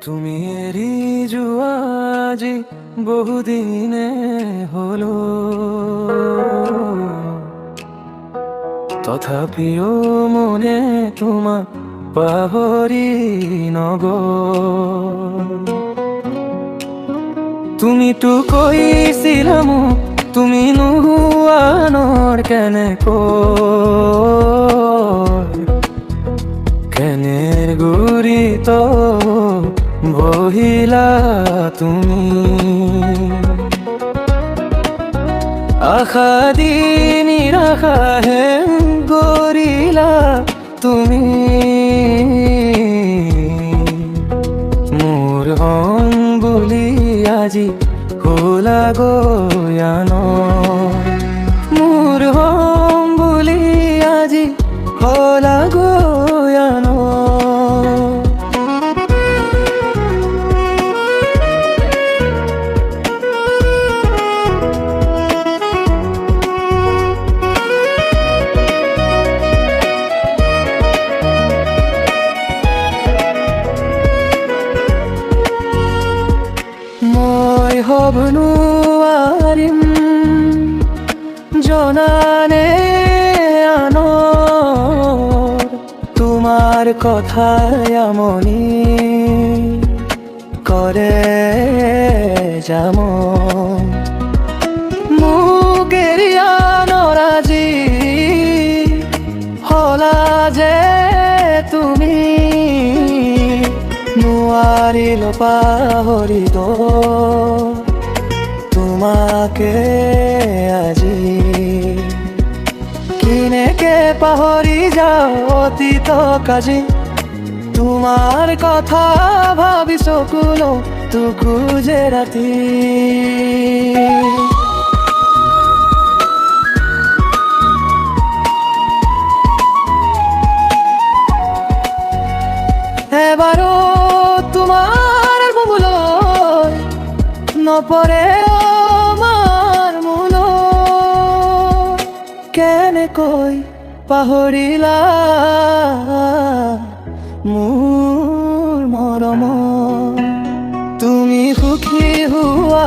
তুমি এরি জুয়াজি বহুদিনে হলো, তথাপিও মনে তোমাক পাহৰি নগ'ল। তুমিতো কৈছিলা মোক তুমি নোহোৱানৰ কেনে গুৰিত বহিলা তুমি, আশা দি নিৰাশাহে গৰিলা তুমি। মোৰ হং বুলি আজি হলা গয়ান, মোৰ হং বুলি আজি হলা গয়ান। মই হব নোৱাৰিম জনানে আনৰ, তোমাৰ কথাই আমনি কৰে যাম। মোক এৰিয়া নৰাজি হলা যে তুমি, নোৱাৰিল পাহৰিব তোমাকে আজি। কেনেকে পাহৰি যাওঁ অতীত কাজি, তোমাৰ কথা ভাবি চকুলো তোকো যে ৰাতি। এবাৰো তোমাৰ বুমুলৈ নপৰে আমাৰ মোলৈ, কেনেকৈ পাহৰিলা মোৰ মৰম। তুমি সুখী হোৱা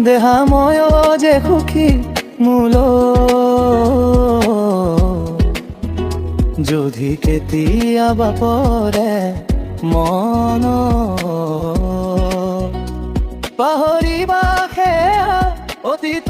দেহা ময়ো যে সুখী মোলৈ, যদি কেতিয়াবা পৰে মন পাহৰিবা সেয়া অতীত।